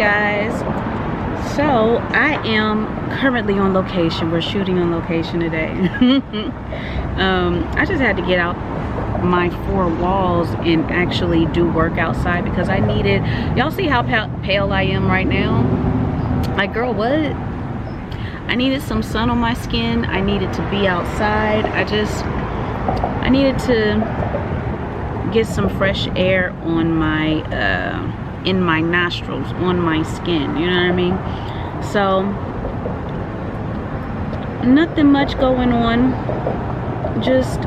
guys. So I am currently on location. We're shooting on location today. I just had to get out my 4 walls and actually do work outside because I needed, y'all see how pale I am right now? Like, girl, what? I needed some sun on my skin. I needed to be outside. I needed to get some fresh air on my in my nostrils, on my skin, you know what I mean? So nothing much going on, just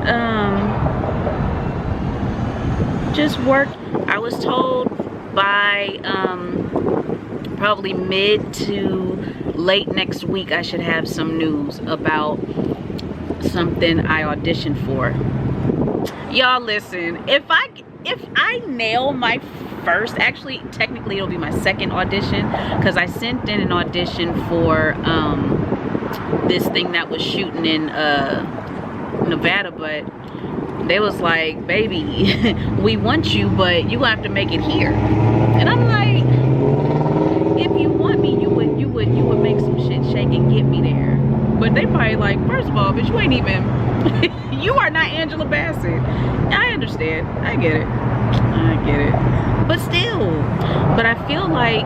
work. I was told by probably mid to late next week I should have some news about something I auditioned for. Y'all listen, if I nail my first, actually technically it'll be my second audition, because I sent in an audition for this thing that was shooting in Nevada, but they was like, baby, we want you, but you have to make it here. And I'm like, if you want me, you would make some shit shake and get me there. But they probably like, first of all, bitch, you ain't even you are not Angela Bassett. I understand, I get it, but still, but I feel like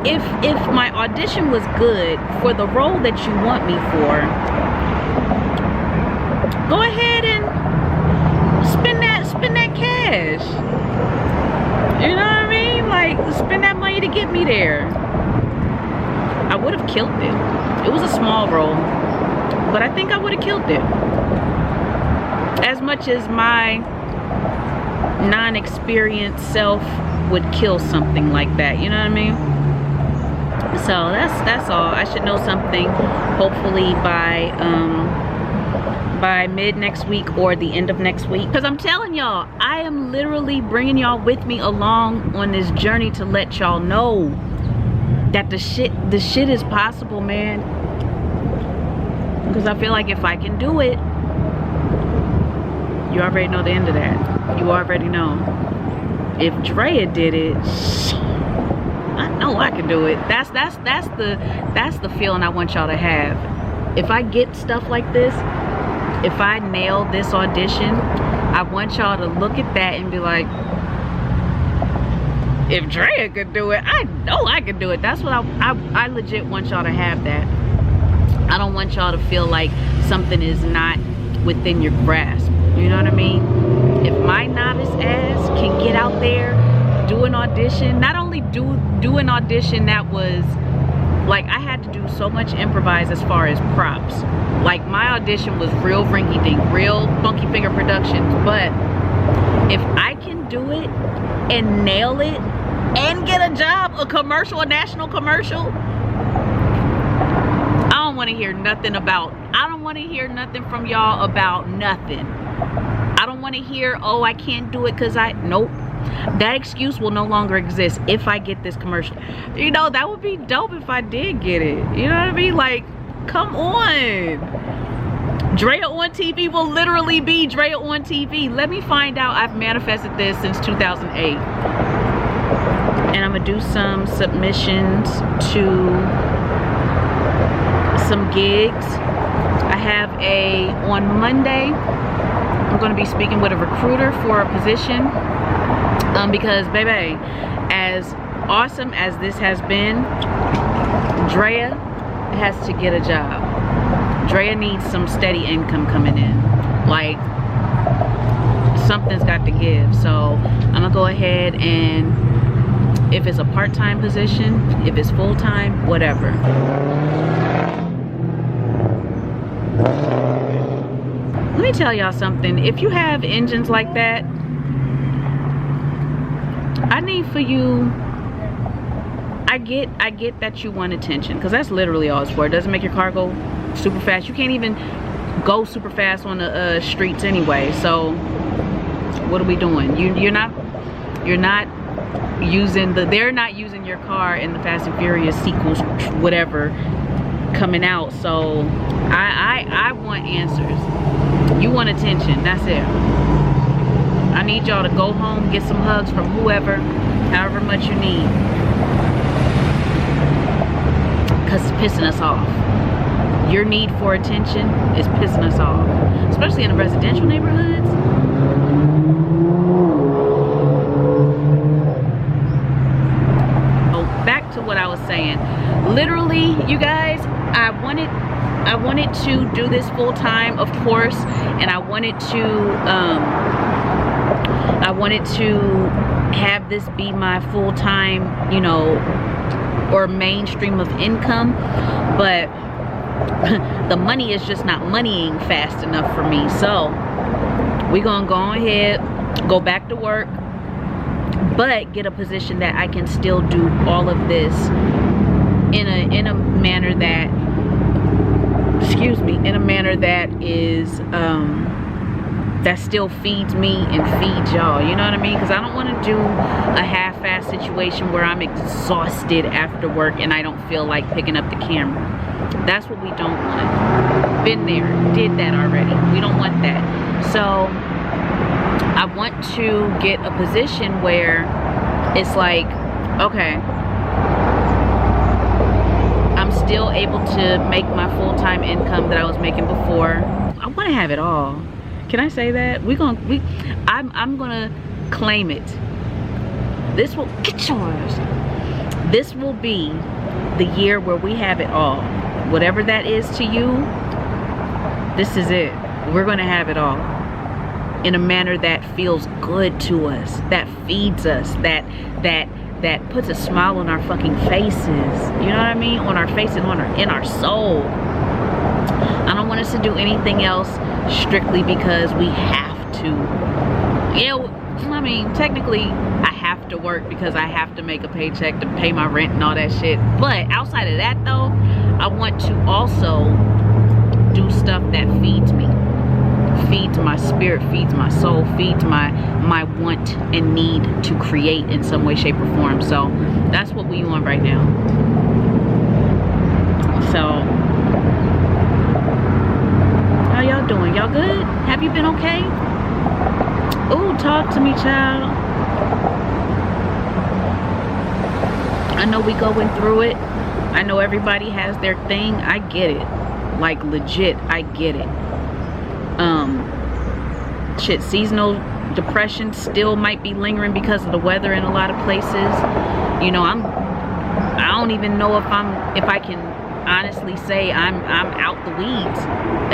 if my audition was good for the role that you want me for, go ahead and spend that cash. You know what I mean? Like, spend that money to get me there. I would have killed it. It was a small role, but I think I would have killed it. As much as my non-experienced self would kill something like that, you know what I mean? So that's all. I should know something hopefully by mid next week or the end of next week, because I'm telling y'all, I am literally bringing y'all with me along on this journey to let y'all know that the shit is possible, man. Because I feel like if I can do it, you already know the end of that. You already know. If Drea did it, I know I can do it. That's the feeling I want y'all to have. If I get stuff like this, if I nail this audition, I want y'all to look at that and be like, if Drea could do it, I know I can do it. That's what I legit want y'all to have that. I don't want y'all to feel like something is not within your grasp. You know what I mean? If my novice ass can get out there, do an audition, not only do an audition that was, like, I had to do so much improvise as far as props. Like, my audition was real rinky-dink, real Funky Finger Productions, but if I can do it and nail it and get a job, a commercial, a national commercial, I don't want to hear nothing from y'all about nothing. I don't want to hear, oh, I can't do it because nope. That excuse will no longer exist if I get this commercial. You know, that would be dope if I did get it. You know what I mean? Like, come on. Dreaontv will literally be Dreaontv. Let me find out. I've manifested this since 2008. And I'm gonna do some submissions to some gigs. I have on Monday, I'm gonna be speaking with a recruiter for a position. Because baby, as awesome as this has been, Drea has to get a job. Drea needs some steady income coming in. Like, something's got to give. So I'm gonna go ahead and, if it's a part-time position, if it's full-time, whatever. Let me tell y'all something. If you have engines like that, I need for you, I get that you want attention, because that's literally all it's for. It doesn't make your car go super fast. You can't even go super fast on the streets anyway. So what are we doing? You're not using they're not using your car in the Fast and Furious sequels, whatever, coming out. So I want answers. You want attention, that's it. I need y'all to go home, get some hugs from whoever, however much you need. Because it's pissing us off. Your need for attention is pissing us off. Especially in the residential neighborhoods. Oh, back to what I was saying. Literally, you guys, I wanted to do this full time, of course, and I wanted to have this be my full time, you know, or mainstream of income, but the money is just not moneying fast enough for me. So we're gonna go ahead, go back to work, but get a position that I can still do all of this in a manner that, excuse me, in a manner that is that still feeds me and feeds y'all, you know what I mean? Because I don't want to do a half-ass situation where I'm exhausted after work and I don't feel like picking up the camera. That's what we don't want. Been there, did that already. We don't want that. So I want to get a position where it's like, okay, I'm still able to make my full-time income that I was making before. I want to have it all. Can I say that? I'm gonna claim it. This will get yours. This will be the year where we have it all. Whatever that is to you, this is it. We're gonna have it all in a manner that feels good to us, that feeds us, that puts a smile on our fucking faces. You know what I mean? On our face and in our soul. I don't want us to do anything else strictly because we have to. Yeah, I mean, technically, I have to work because I have to make a paycheck to pay my rent and all that shit. But outside of that, though, I want to also do stuff that feeds me. Feeds my spirit, feeds my soul, feeds my want and need to create in some way, shape, or form. So that's what we want right now. So how y'all doing? Y'all good? Have you been okay? Ooh, talk to me, child. I know we going through it. I know everybody has their thing. I get it. Like, legit, I get it. Shit, seasonal depression still might be lingering because of the weather in a lot of places. You know, I don't even know if I can honestly say I'm out the weeds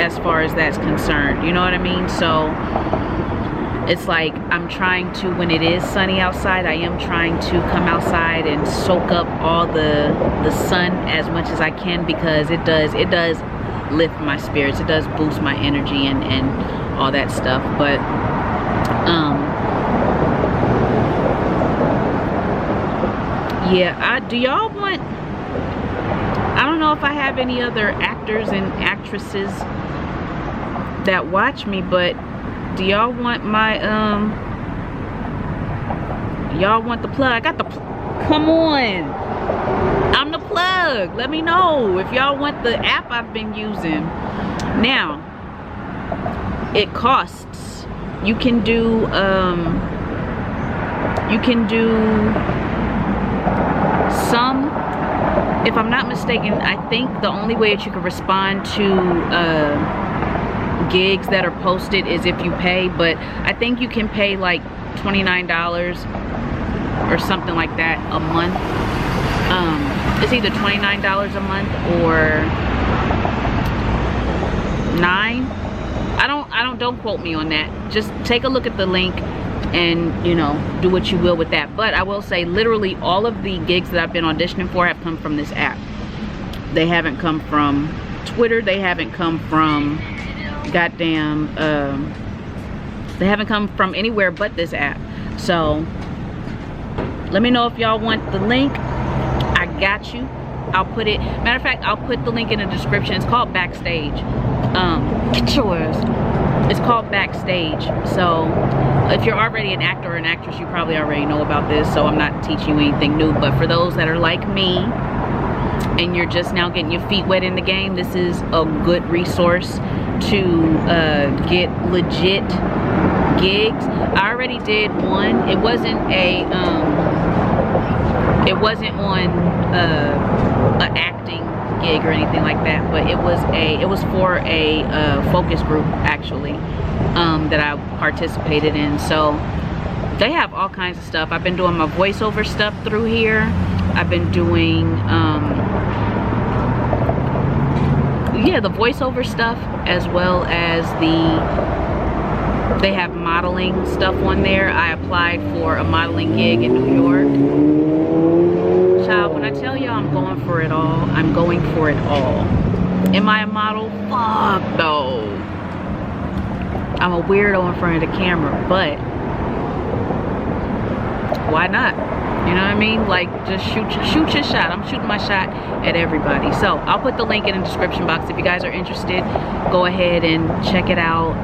as far as that's concerned. You know what I mean? So it's like I'm trying to, when it is sunny outside, I am trying to come outside and soak up all the sun as much as I can, because it does lift my spirits, it does boost my energy and all that stuff. But yeah, do y'all want, I don't know if I have any other actors and actresses that watch me, but do y'all want my y'all want the plug? I got the come on, I'm the plug. Let me know if y'all want the app I've been using. Now it costs. You can do some, if I'm not mistaken, I think the only way that you can respond to gigs that are posted is if you pay, but I think you can pay like $29 or something like that a month. It's either $29 a month or $9. Don't quote me on that. Just take a look at the link and, you know, do what you will with that. But I will say, literally all of the gigs that I've been auditioning for have come from this app. They haven't come from Twitter. They haven't come from goddamn they haven't come from anywhere but this app. So let me know if y'all want the link. I got you. I'll put it, matter of fact, I'll put the link in the description. It's called Backstage. Get yours. It's called Backstage. So if you're already an actor or an actress, you probably already know about this, so I'm not teaching you anything new. But for those that are like me and you're just now getting your feet wet in the game, this is a good resource to get legit gigs. I already did one. It wasn't on an acting gig or anything like that, but it was for a focus group actually, that I participated in. So they have all kinds of stuff. I've been doing my voiceover stuff through here. I've been doing the voiceover stuff, as well as they have modeling stuff on there. I applied for a modeling gig in New York. Child, when I tell y'all I'm going for it all, I'm going for it all. Am I a model? Fuck no. I'm a weirdo in front of the camera, but why not? You know what I mean? Like, just shoot your shot. I'm shooting my shot at everybody. So I'll put the link in the description box. If you guys are interested, go ahead and check it out.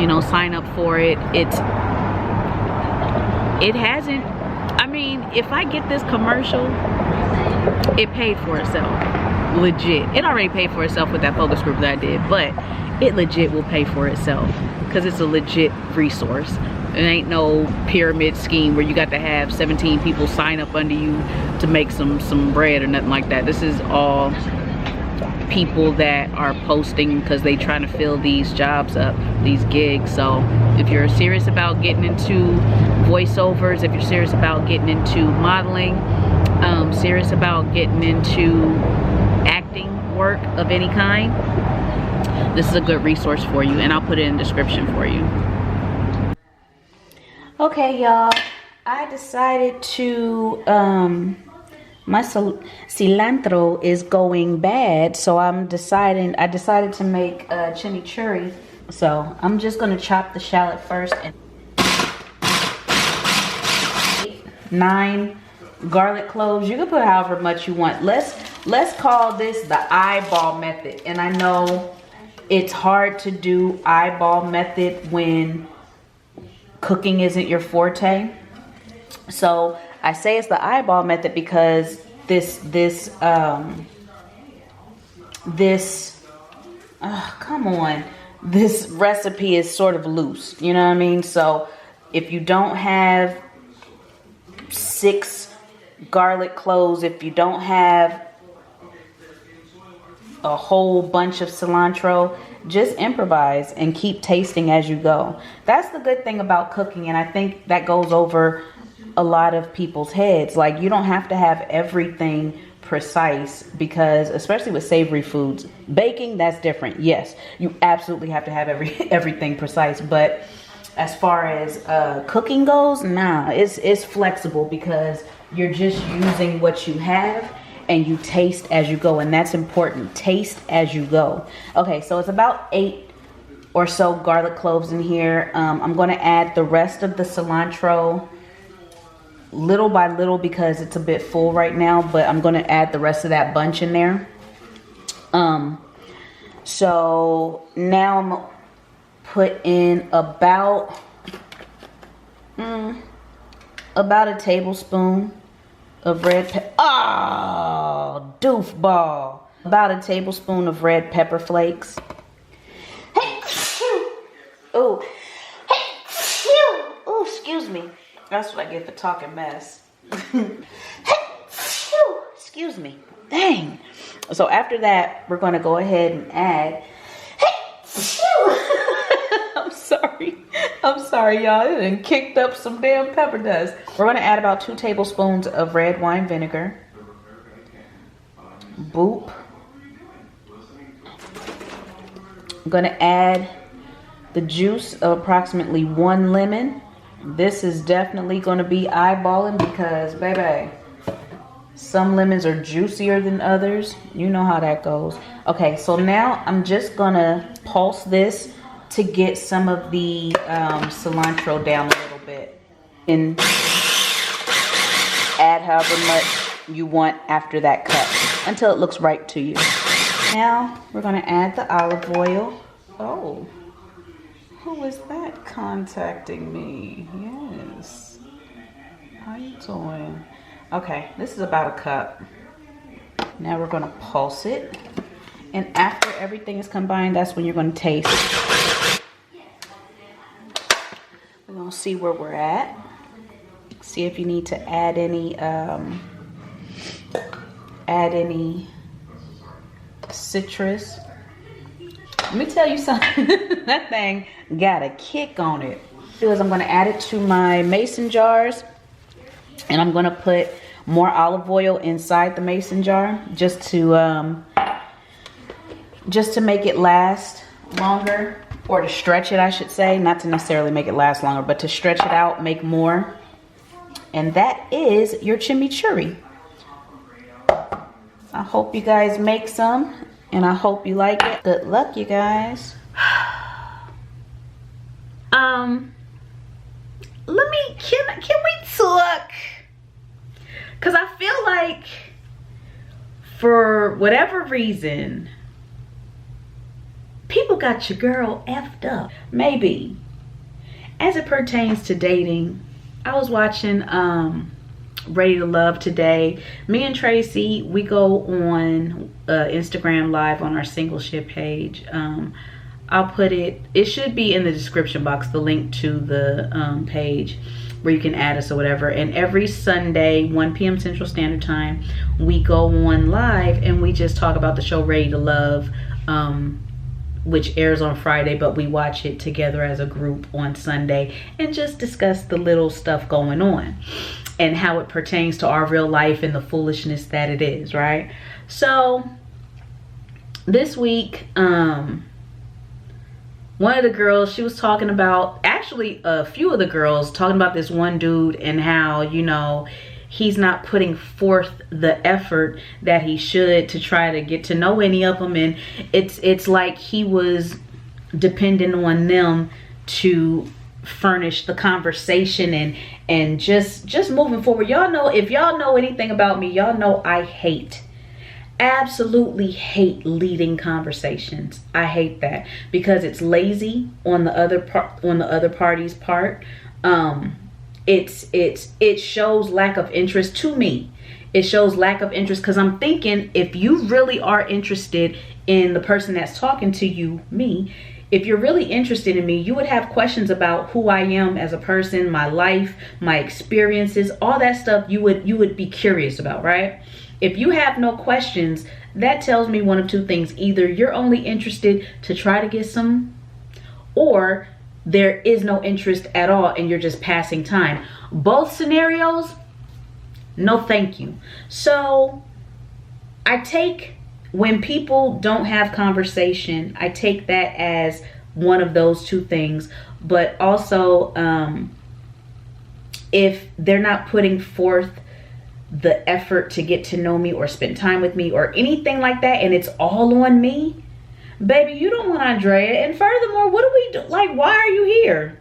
You know, sign up for it. It hasn't, I mean, if I get this commercial, it paid for itself. Legit. It already paid for itself with that focus group that I did, but it legit will pay for itself because it's a legit resource. It ain't no pyramid scheme where you got to have 17 people sign up under you to make some bread or nothing like that. This is all people that are posting because they trying to fill these jobs up, these gigs. So if you're serious about getting into voiceovers, if you're serious about getting into modeling, serious about getting into acting work of any kind, this is a good resource for you, and I'll put it in the description for you. Okay, y'all, I decided to, my cilantro is going bad, so I decided to make chimichurri. So I'm just gonna chop the shallot first, and 9 garlic cloves. You can put however much you want. Let's call this the eyeball method. And I know it's hard to do eyeball method when cooking isn't your forte. So I say it's the eyeball method because this recipe is sort of loose, you know what I mean? So if you don't have 6 garlic cloves, if you don't have a whole bunch of cilantro, just improvise and keep tasting as you go. That's the good thing about cooking, and I think that goes over a lot of people's heads. Like, you don't have to have everything precise, because especially with savory foods, baking, that's different. Yes, you absolutely have to have everything precise, but as far as cooking goes, nah, it's flexible because you're just using what you have and you taste as you go, and that's important. Taste as you go. Okay, so it's about 8 or so garlic cloves in here. I'm going to add the rest of the cilantro little by little because it's a bit full right now, but I'm going to add the rest of that bunch in there. So now I'm going to put in about a tablespoon of red pepper. Oh, doofball. About a tablespoon of red pepper flakes. Oh, oh, excuse me. That's what I get for talking mess. Excuse me. Dang. So after that, we're going to go ahead and add. I'm sorry, y'all. It done kicked up some damn pepper dust. We're going to add about 2 tablespoons of red wine vinegar. Boop. I'm going to add the juice of approximately 1 lemon. This is definitely going to be eyeballing because, baby, some lemons are juicier than others. You know how that goes. Okay, so now I'm just going to pulse this to get some of the cilantro down a little bit. And add however much you want after that cut until it looks right to you. Now we're going to add the olive oil. Oh, who is that contacting me? Yes. How you doing? Okay, this is about a cup. Now we're going to pulse it. And after everything is combined, that's when you're going to taste. We'll see where we're at. See if you need to add any citrus. Let me tell you something. That thing got a kick on it. I'm going to add it to my mason jars, and I'm going to put more olive oil inside the mason jar just to make it last longer, or to stretch it, I should say. Not to necessarily make it last longer, but to stretch it out, make more. And that is your chimichurri. I hope you guys make some, and I hope you like it. Good luck, you guys. Can we talk? Because I feel like, for whatever reason, people got your girl effed up. Maybe. As it pertains to dating, I was watching Ready to Love today. Me and Tracy, we go on Instagram live on our single ship page. I'll put it should be in the description box, the link to the page where you can add us or whatever. And every Sunday, 1 p.m. Central Standard Time, we go on live and we just talk about the show Ready to Love, which airs on Friday, but we watch it together as a group on Sunday and just discuss the little stuff going on and how it pertains to our real life and the foolishness that it is, right? So this week, one of the girls, she was talking about, actually a few of the girls talking about this one dude and how, you know, he's not putting forth the effort that he should to try to get to know any of them. And it's like he was dependent on them to furnish the conversation and just moving forward. Y'all know, if y'all know anything about me, y'all know I absolutely hate leading conversations. I hate that because it's lazy on the other party's part. It shows lack of interest to me. It shows lack of interest because I'm thinking, if you really are interested in the person that's talking to you, me, if you're really interested in me, you would have questions about who I am as a person, my life, my experiences, all that stuff you would be curious about, right? If you have no questions, that tells me one of two things. Either you're only interested to try to get some, or there is no interest at all and you're just passing time. Both scenarios, no thank you. So I take, when people don't have conversation, I take that as one of those two things. But also, if they're not putting forth the effort to get to know me or spend time with me or anything like that, and it's all on me, baby, you don't want Andrea. And furthermore, what do we do? Like, why are you here?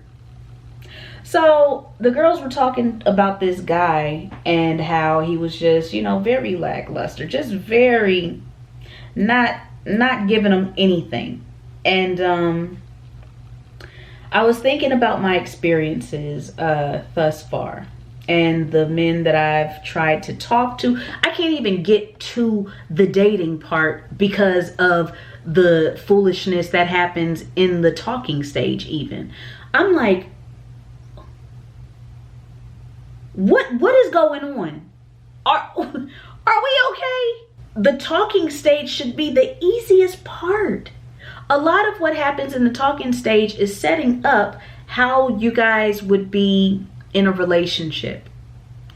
So the girls were talking about this guy and how he was just, you know, very lackluster, just very not giving them anything. And I was thinking about my experiences thus far and the men that I've tried to talk to. I can't even get to the dating part because of the foolishness that happens in the talking stage even. I'm like, what is going on? Are we okay? The talking stage should be the easiest part. A lot of what happens in the talking stage is setting up how you guys would be in a relationship.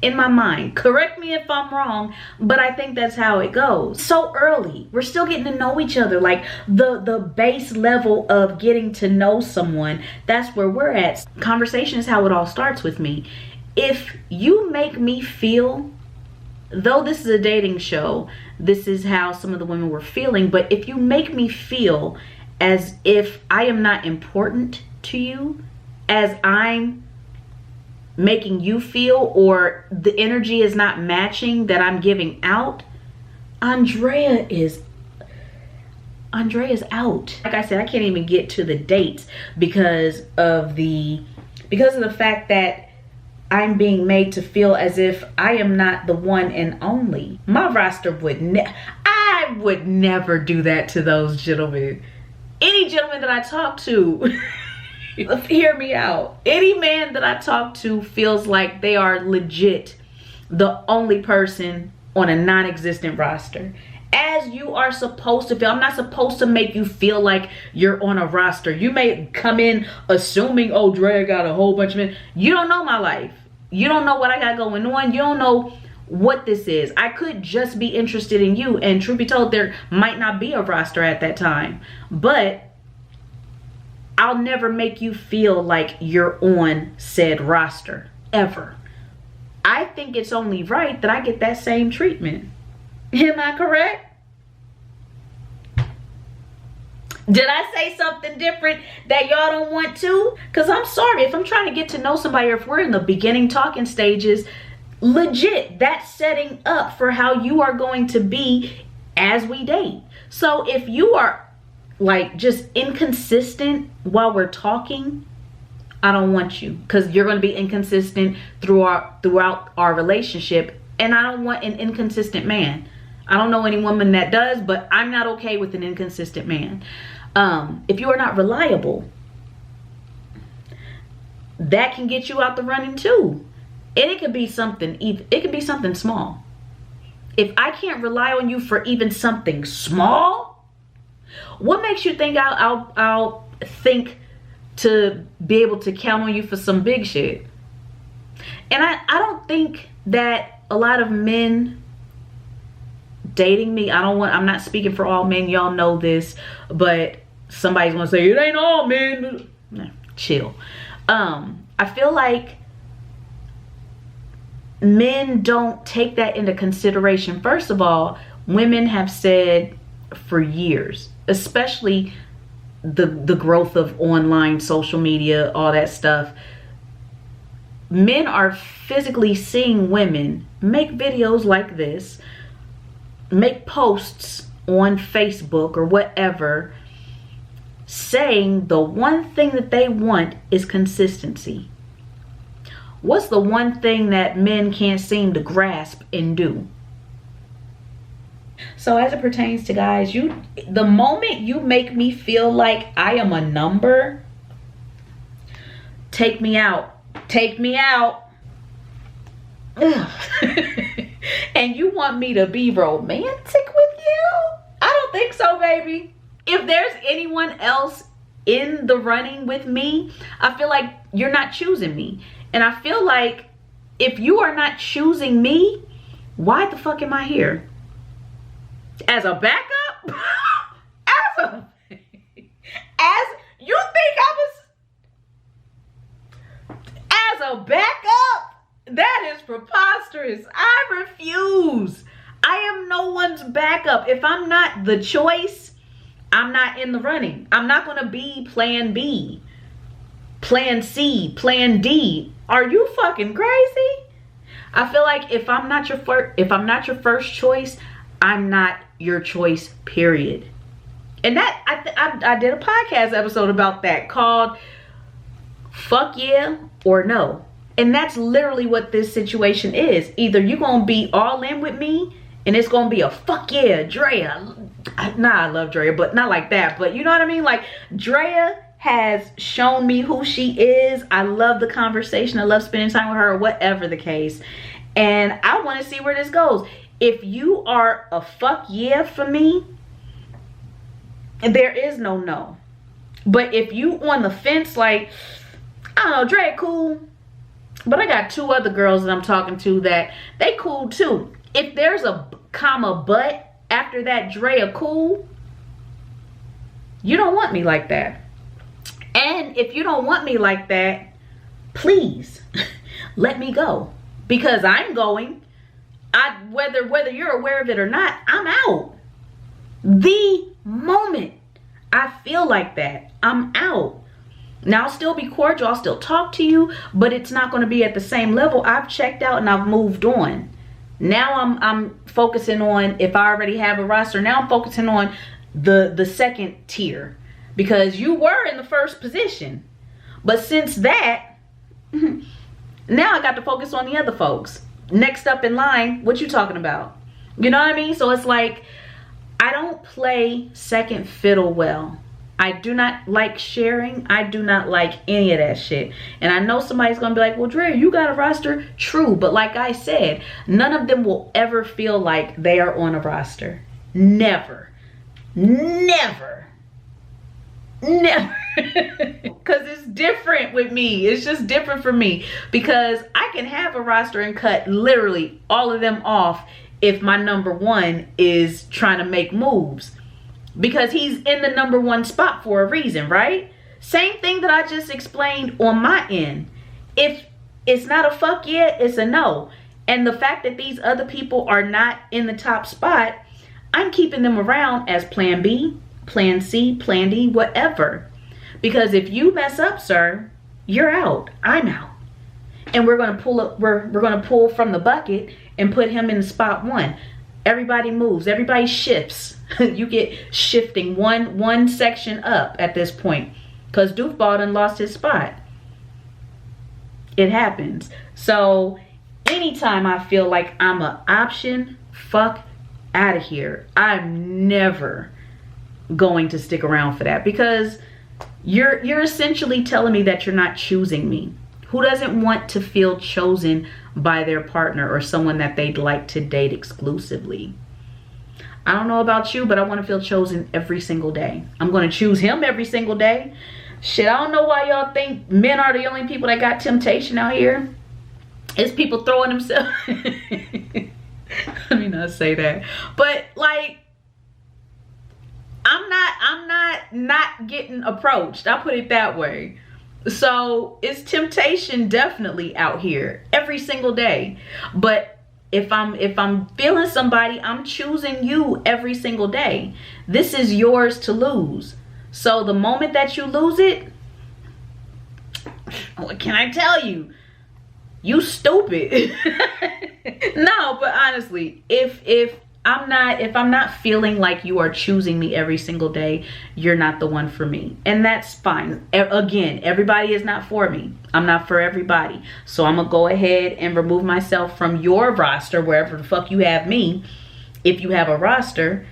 In my mind, correct me if I'm wrong, but I think that's how it goes. So early, we're still getting to know each other. Like the base level of getting to know someone, that's where we're at. Conversation is how it all starts with me. If you make me feel, though this is a dating show, this is how some of the women were feeling, but if you make me feel as if I am not important to you, as I'm making you feel, or the energy is not matching that I'm giving out, Andrea's out. Like I said, I can't even get to the dates because of the fact that I'm being made to feel as if I am not the one and only. My roster I would never do that to those gentlemen. Any gentleman that I talk to, Hear me out. Any man that I talk to feels like they are legit the only person on a non-existent roster. As you are supposed to feel. I'm not supposed to make you feel like you're on a roster. You may come in assuming, oh, Dre got a whole bunch of men. You don't know my life. You don't know what I got going on. You don't know what this is. I could just be interested in you, and truth be told, there might not be a roster at that time, but I'll never make you feel like you're on said roster ever. I think it's only right that I get that same treatment. Am I correct? Did I say something different that y'all don't want to? Because I'm sorry, if I'm trying to get to know somebody, or if we're in the beginning talking stages, legit, that's setting up for how you are going to be as we date. So if you are like just inconsistent while we're talking, I don't want you, because you're going to be inconsistent throughout our relationship, and I don't want an inconsistent man. I don't know any woman that does, but I'm not okay with an inconsistent man. If you are not reliable, that can get you out the running too. And it could be something, it could be something small. If I can't rely on you for even something small, what makes you think I'll think to be able to count on you for some big shit? And I don't think that a lot of men dating me, I'm not speaking for all men, y'all know this, but somebody's gonna say it ain't all men. Nah, chill. I feel like men don't take that into consideration. First of all, women have said for years, especially the growth of online social media, all that stuff, men are physically seeing women make videos like this, make posts on Facebook or whatever, saying the one thing that they want is consistency. What's the one thing that men can't seem to grasp and do? So as it pertains to guys, the moment you make me feel like I am a number, take me out. Take me out. And you want me to be romantic with you? I don't think so, baby. If there's anyone else in the running with me, I feel like you're not choosing me. And I feel like if you are not choosing me, why the fuck am I here? As a backup? as you think I was as a backup? That is preposterous. I refuse. I am no one's backup. If I'm not the choice, I'm not in the running. I'm not gonna be plan B, plan C, plan D. Are you fucking crazy? I feel like if I'm not your first choice, I'm not your choice, period. And that I did a podcast episode about that called Fuck Yeah or No. And that's literally what this situation is. Either you're gonna be all in with me and it's gonna be a fuck yeah, Drea. Nah, I love Drea, but not like that. But you know what I mean? Like, Drea has shown me who she is. I love the conversation. I love spending time with her, or whatever the case. And I want to see where this goes. If you are a fuck yeah for me, there is no no. But if you on the fence, like, I don't know, Dre cool, but I got two other girls that I'm talking to that they cool too. If there's a comma but after that Drea cool, you don't want me like that. And if you don't want me like that, please let me go, because I'm going. Whether you're aware of it or not, I'm out. The moment I feel like that, I'm out. Now, I'll still be cordial, I'll still talk to you, but it's not going to be at the same level. I've checked out and I've moved on. Now I'm focusing on, if I already have a roster, now I'm focusing on the second tier, because you were in the first position. But since that, now I got to focus on the other folks. Next up in line, what you talking about? You know what I mean? So it's like, I don't play second fiddle well. I do not like sharing. I do not like any of that shit. And I know somebody's gonna be like, well, Drea, you got a roster. True, but like I said, none of them will ever feel like they are on a roster. Never. Never. Never. Because it's different with me. It's just different for me. Because I can have a roster and cut literally all of them off if my number one is trying to make moves. Because he's in the number one spot for a reason, right? Same thing that I just explained on my end. If it's not a fuck yeah, it's a no. And the fact that these other people are not in the top spot, I'm keeping them around as plan B, plan C, plan D, whatever. Because if you mess up, sir, you're out. I'm out. And we're gonna pull up, we're gonna pull from the bucket and put him in spot one. Everybody moves, everybody shifts. You get shifting one section up at this point. Because Doofball done lost his spot. It happens. So anytime I feel like I'm an option, fuck out of here. I'm never going to stick around for that. Because you're essentially telling me that you're not choosing me. Who doesn't want to feel chosen by their partner or someone that they'd like to date exclusively? I don't know about you, but I want to feel chosen every single day. I'm going to choose him every single day. Shit, I don't know why y'all think men are the only people that got temptation out here. It's people throwing themselves. Let me not say that. But like, I'm not getting approached. I'll put it that way. So it's temptation definitely out here every single day. But if I'm feeling somebody, I'm choosing you every single day. This is yours to lose. So the moment that you lose it, what can I tell you? You stupid. No, but honestly, if I'm not feeling like you are choosing me every single day, you're not the one for me. And that's fine. Again, everybody is not for me. I'm not for everybody. So I'm gonna go ahead and remove myself from your roster, wherever the fuck you have me, if you have a roster,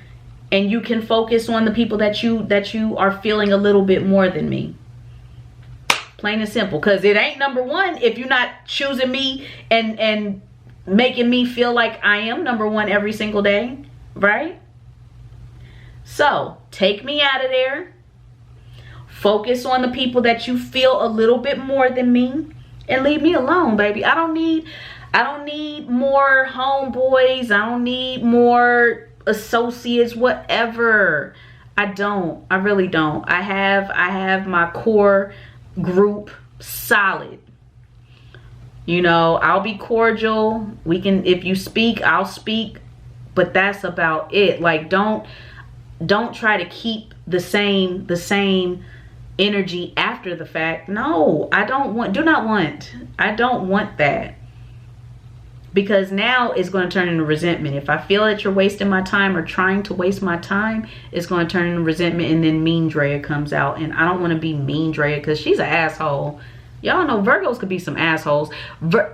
and you can focus on the people that you are feeling a little bit more than me. Plain and simple. Because it ain't number one if you're not choosing me and making me feel like I am number one every single day, right? So take me out of there. Focus on the people that you feel a little bit more than me, and leave me alone, baby. I don't need more homeboys. I don't need more associates, whatever. I really don't. I have my core group solid. You know, I'll be cordial. We can, if you speak, I'll speak, but that's about it. Like, don't try to keep the same energy after the fact. No, I don't want that. Because now it's going to turn into resentment. If I feel that you're wasting my time or trying to waste my time, it's going to turn into resentment, and then mean Drea comes out. And I don't want to be mean Drea because she's an asshole. Y'all know Virgos could be some assholes.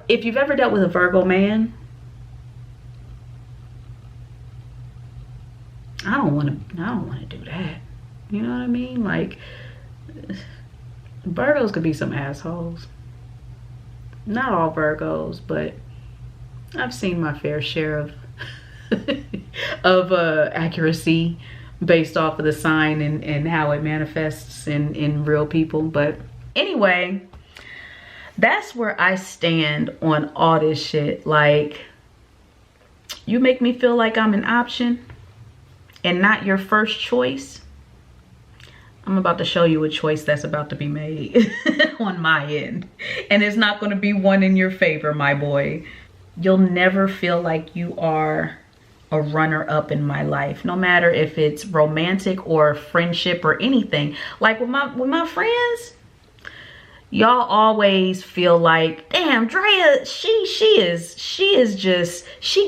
If you've ever dealt with a Virgo man, I don't want to do that. You know what I mean? Like, Virgos could be some assholes. Not all Virgos, but I've seen my fair share of accuracy based off of the sign and how it manifests in real people. But anyway, that's where I stand on all this shit. Like, you make me feel like I'm an option and not your first choice. I'm about to show you a choice that's about to be made on my end. And it's not going to be one in your favor, my boy. You'll never feel like you are a runner-up in my life, no matter if it's romantic or friendship or anything. Like with my friends, y'all always feel like, damn, Drea, she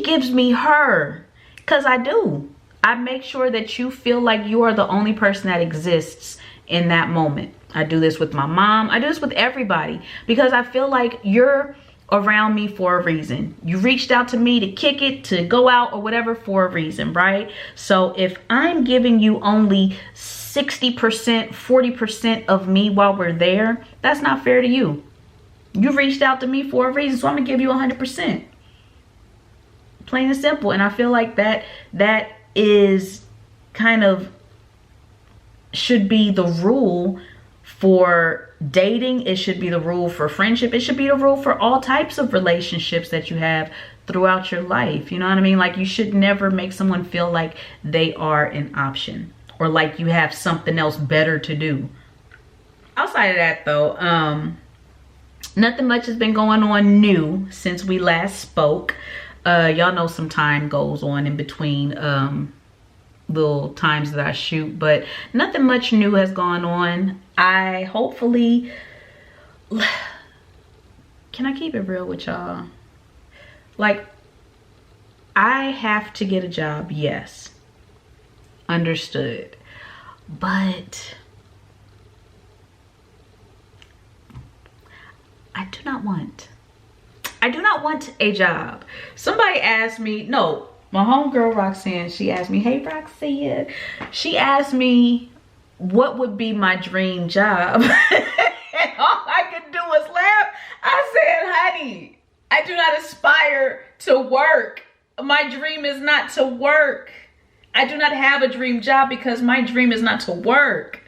gives me her. Because I do. I make sure that you feel like you are the only person that exists in that moment. I do this with my mom. I do this with everybody because I feel like you're around me for a reason. You reached out to me to kick it, to go out or whatever for a reason, right? So if I'm giving you only 60%, 40% of me while we're there, that's not fair to you. You reached out to me for a reason, so I'm gonna give you 100%. Plain and simple. And I feel like that is kind of should be the rule for dating. It should be the rule for friendship. It should be the rule for all types of relationships that you have throughout your life. You know what I mean? Like, you should never make someone feel like they are an option or like you have something else better to do. Outside of that though, nothing much has been going on new since we last spoke. Y'all know some time goes on in between little times that I shoot, but nothing much new has gone on. I hopefully, can I keep it real with y'all? Like, I have to get a job, yes, understood, but I do not want a job. Somebody asked me, no, my homegirl Roxanne, she asked me, hey Roxanne, she asked me what would be my dream job. And all I could do was laugh. I said, honey, I do not aspire to work. My dream is not to work. I do not have a dream job because my dream is not to work.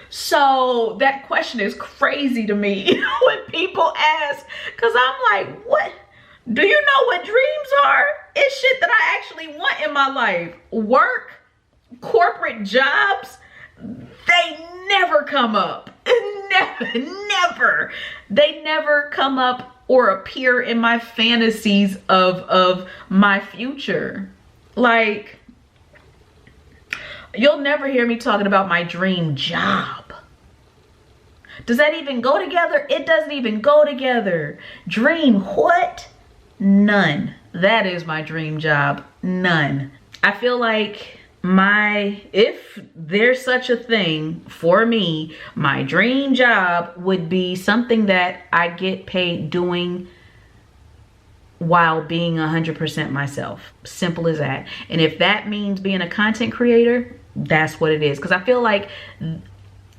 So that question is crazy to me when people ask, because I'm like, what? Do you know what dreams are? It's shit that I actually want in my life. Work, corporate jobs, they never come up. Never. They never come up or appear in my fantasies of my future. Like, you'll never hear me talking about my dream job. Does that even go together? It doesn't even go together. Dream what? None. That is my dream job. None. I feel like if there's such a thing for me, my dream job would be something that I get paid doing while being 100% myself. Simple as that. And if that means being a content creator, that's what it is. Because I feel like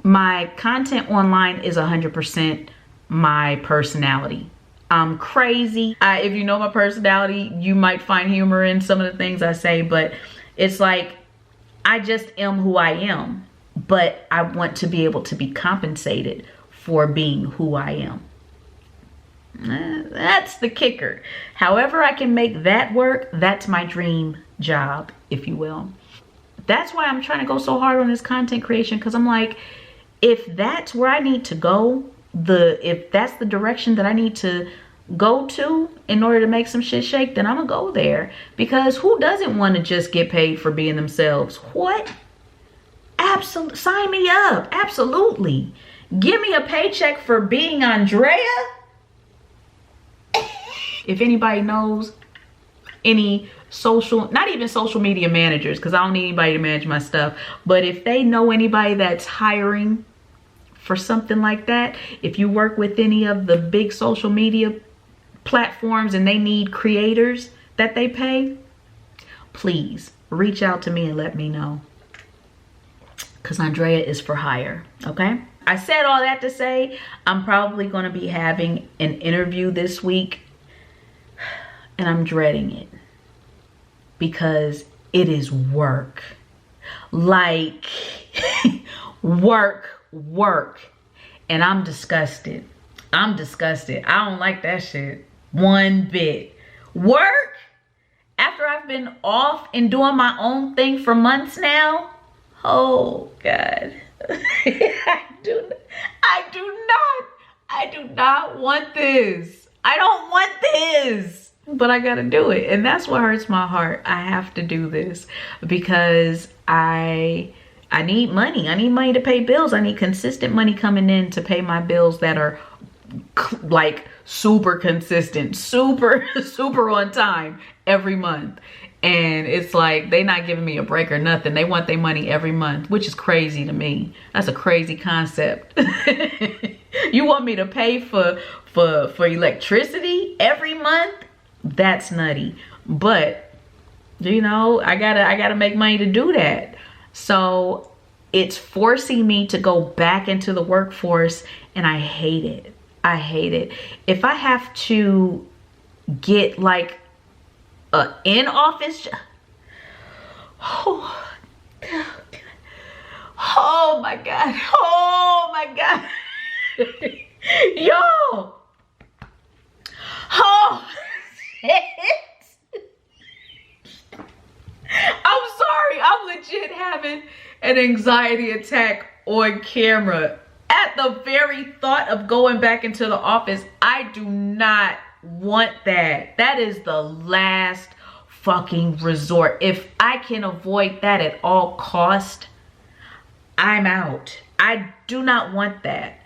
my content online is 100% my personality. I'm crazy. If you know my personality, you might find humor in some of the things I say, but it's like, I just am who I am, but I want to be able to be compensated for being who I am. That's the kicker. However I can make that work, that's my dream job, if you will. That's why I'm trying to go so hard on this content creation, because I'm like, if that's where I need to go, if that's the direction that I need to go to in order to make some shit shake, then I'm gonna go there. Because who doesn't want to just get paid for being themselves? What? Absolutely. Sign me up. Absolutely. Give me a paycheck for being Andrea. If anybody knows any not even social media managers, because I don't need anybody to manage my stuff, but if they know anybody that's hiring for something like that, if you work with any of the big social media platforms and they need creators that they pay, please reach out to me and let me know, because Andrea is for hire. Okay, I said all that to say I'm probably going to be having an interview this week, and I'm dreading it because it is work. Like work, and I'm disgusted. I don't like that shit one bit. Work after I've been off and doing my own thing for months now. Oh God. I do not want this. I don't want this, but I gotta do it. And that's what hurts my heart. I have to do this because I need money. I need money to pay bills. I need consistent money coming in to pay my bills that are like super consistent, super on time every month. And it's like they not giving me a break or nothing. They want their money every month, which is crazy to me. That's a crazy concept. You want me to pay for electricity every month? That's nutty. But you know, I gotta make money to do that. So It's forcing me to go back into the workforce, and I hate it. I hate it. If I have to get like a in-office, oh my God, oh my God, yo, oh shit. I'm sorry, I'm legit having an anxiety attack on camera. At the very thought of going back into the office, I do not want that. That is the last fucking resort. If I can avoid that at all cost, I'm out. I do not want that.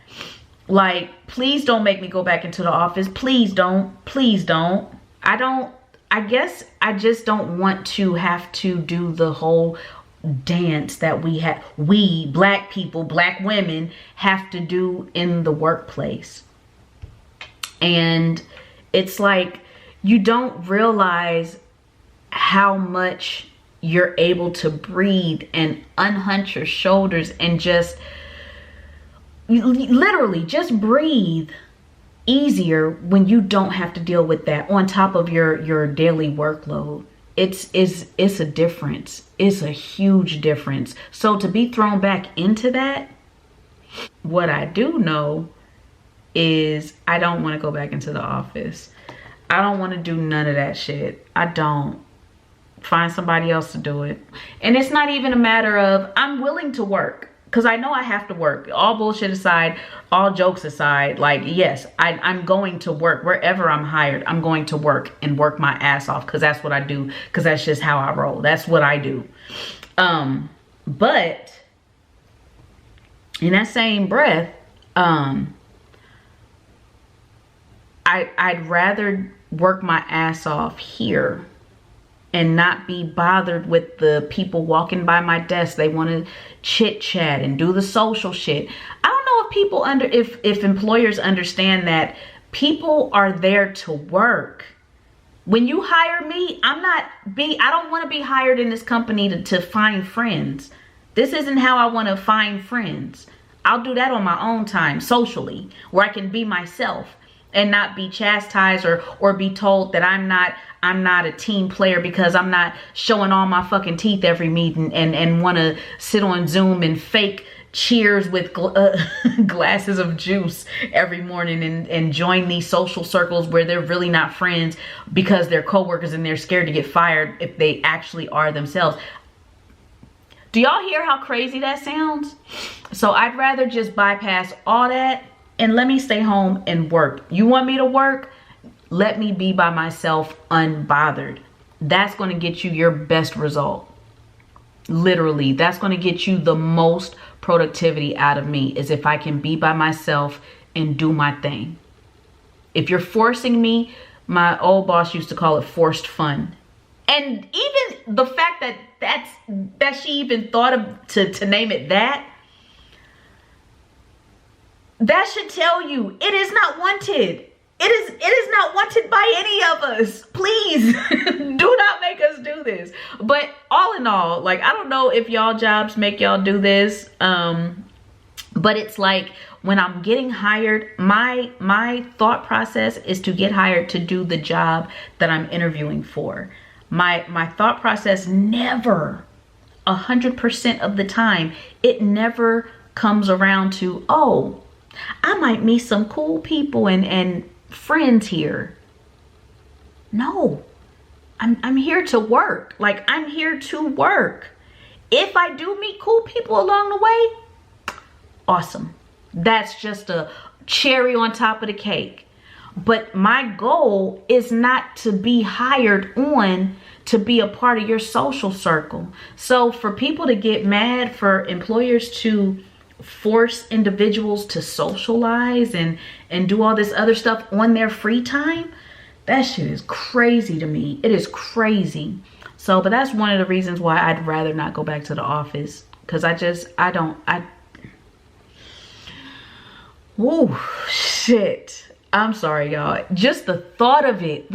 Like, please don't make me go back into the office. Please don't. Please don't. I guess I just don't want to have to do the whole dance that we black people, black women have to do in the workplace. And it's like, you don't realize how much you're able to breathe and unhunch your shoulders and just literally just breathe easier when you don't have to deal with that on top of your daily workload. It's a difference. It's a huge difference. So to be thrown back into that, what I do know is I don't want to go back into the office. I don't want to do none of that shit. I don't. Find somebody else to do it. And it's not even a matter of, I'm willing to work, because I know I have to work. All bullshit aside, all jokes aside, like, yes, I'm going to work. Wherever I'm hired, I'm going to work and work my ass off, because that's what I do, because that's just how I roll. That's what I do. But in that same breath, I'd rather work my ass off here and not be bothered with the people walking by my desk. They want to chit chat and do the social shit. I don't know if people if employers understand that people are there to work. When you hire me, I don't want to be hired in this company to find friends. This isn't how I want to find friends. I'll do that on my own time, socially, where I can be myself and not be chastised or be told that I'm not a team player because I'm not showing all my fucking teeth every meeting and want to sit on Zoom and fake cheers with glasses of juice every morning and join these social circles where they're really not friends because they're coworkers and they're scared to get fired if they actually are themselves. Do y'all hear how crazy that sounds? So I'd rather just bypass all that and let me stay home and work. You want me to work? Let me be by myself unbothered. That's going to get you your best result. Literally, that's going to get you the most productivity out of me, is if I can be by myself and do my thing. If you're forcing me, my old boss used to call it forced fun. And even the fact that she even thought of to name it that should tell you it is not wanted. It is not wanted by any of us. Please do not make us do this. But all in all, like, I don't know if y'all jobs make y'all do this. But it's like, when I'm getting hired, my thought process is to get hired to do the job that I'm interviewing for. My thought process never, 100% of the time, it never comes around to, oh, I might meet some cool people and friends here. No, I'm here to work. Like, I'm here to work. If I do meet cool people along the way, awesome. That's just a cherry on top of the cake. But my goal is not to be hired on to be a part of your social circle. So for people to get mad, for employers to force individuals to socialize and do all this other stuff on their free time, that shit is crazy to me. It is crazy. So, but that's one of the reasons why I'd rather not go back to the office, because oh shit, I'm sorry y'all, just the thought of it,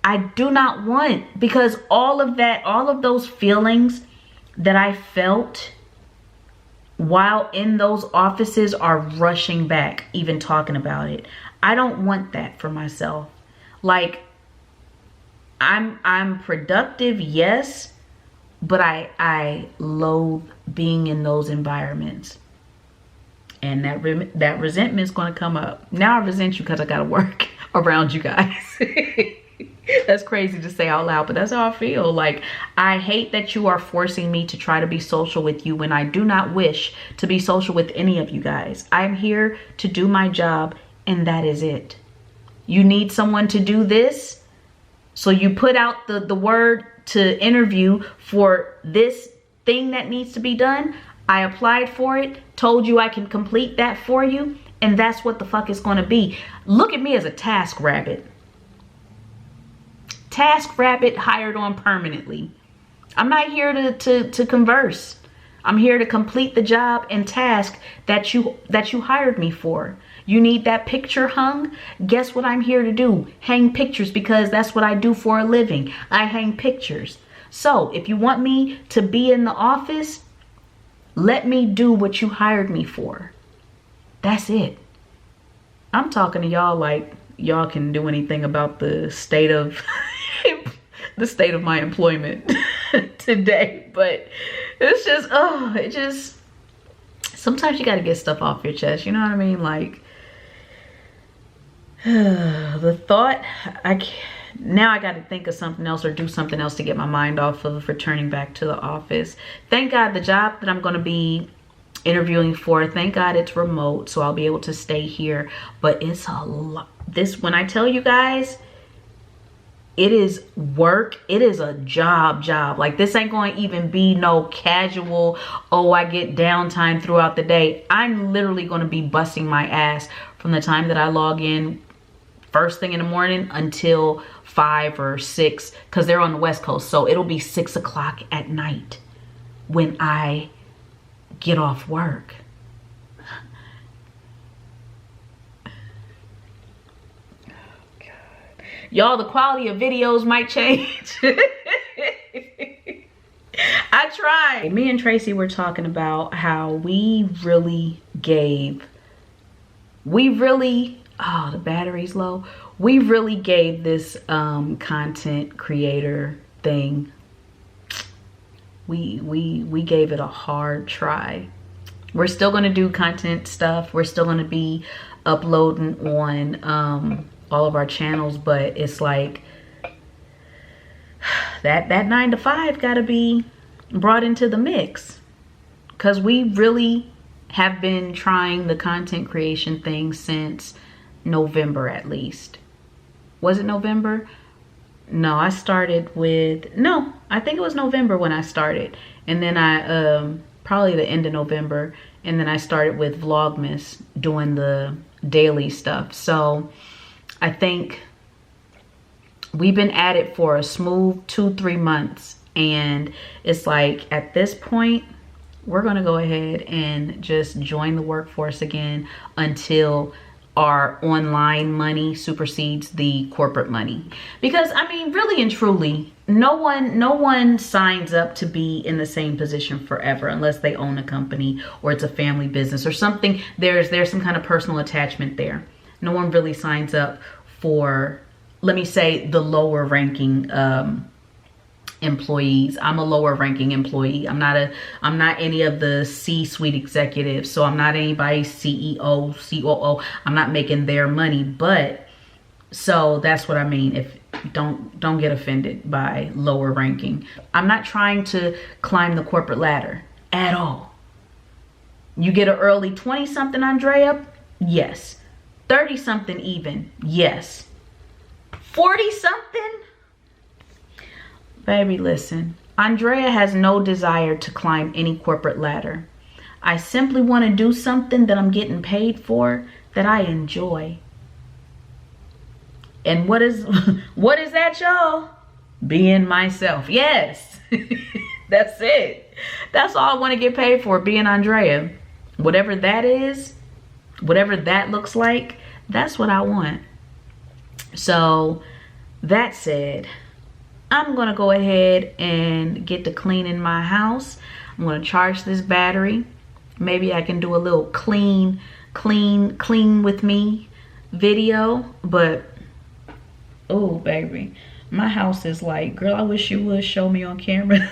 I do not want, because all of those feelings that I felt while in those offices are rushing back, even talking about it. I don't want that for myself. Like, I'm productive, yes, but I loathe being in those environments. And that resentment is going to come up. Now I resent you because I got to work around you guys. That's crazy to say out loud, but that's how I feel. Like, I hate that you are forcing me to try to be social with you when I do not wish to be social with any of you guys. I'm here to do my job, and that is it. You need someone to do this, so you put out the word to interview for this thing that needs to be done. I applied for it, told you I can complete that for you, and that's what the fuck it's going to be. Look at me as a task rabbit. Task rabbit hired on permanently. I'm not here to converse. I'm here to complete the job and task that you hired me for. You need that picture hung? Guess what I'm here to do? Hang pictures, because that's what I do for a living. I hang pictures. So if you want me to be in the office, let me do what you hired me for. That's it. I'm talking to y'all like y'all can do anything about the state of my employment today. But it's just, sometimes you got to get stuff off your chest. You know what I mean? Like, the thought, now I got to think of something else or do something else to get my mind off of returning back to the office. Thank God the job that I'm going to be interviewing for, thank God it's remote, so I'll be able to stay here. But it's a lot. When I tell you guys, it is work. It is a job. Like, this ain't going to even be no casual, oh, I get downtime throughout the day. I'm literally going to be busting my ass from the time that I log in first thing in the morning until 5 or 6, because they're on the West Coast. So it'll be 6 o'clock at night when I get off work. Y'all, the quality of videos might change. I tried. Me and Tracy were talking about how we really gave, oh, the battery's low. We really gave this content creator thing, we gave it a hard try. We're still gonna do content stuff. We're still gonna be uploading on all of our channels, but it's like that 9 to 5 gotta be brought into the mix, because we really have been trying the content creation thing since November at least. Was it November? No, I started with, no, I think it was November when I started. And then I, probably the end of November. And then I started with Vlogmas doing the daily stuff. So I think we've been at it for a smooth 2-3 months. And it's like, at this point, we're gonna go ahead and just join the workforce again until our online money supersedes the corporate money. Because I mean, really and truly, no one signs up to be in the same position forever unless they own a company or it's a family business or something. There's some kind of personal attachment there. No one really signs up for, let me say, the lower ranking employees. I'm a lower ranking employee. I'm not any of the C-suite executives. So I'm not anybody's CEO, COO. I'm not making their money. But so that's what I mean. If don't get offended by lower ranking. I'm not trying to climb the corporate ladder at all. You get an early 20 something, Andrea? Yes. 30 something even? Yes. 40 something? Baby, listen, Andrea has no desire to climb any corporate ladder. I simply want to do something that I'm getting paid for, that I enjoy. And what is that, y'all? Being myself. Yes, that's it. That's all I want to get paid for, being Andrea. Whatever that is, whatever that looks like, that's what I want. So that said, I'm gonna go ahead and get to cleaning my house. I'm gonna charge this battery. Maybe I can do a little clean with me video, but oh baby, my house is like, girl, I wish you would show me on camera.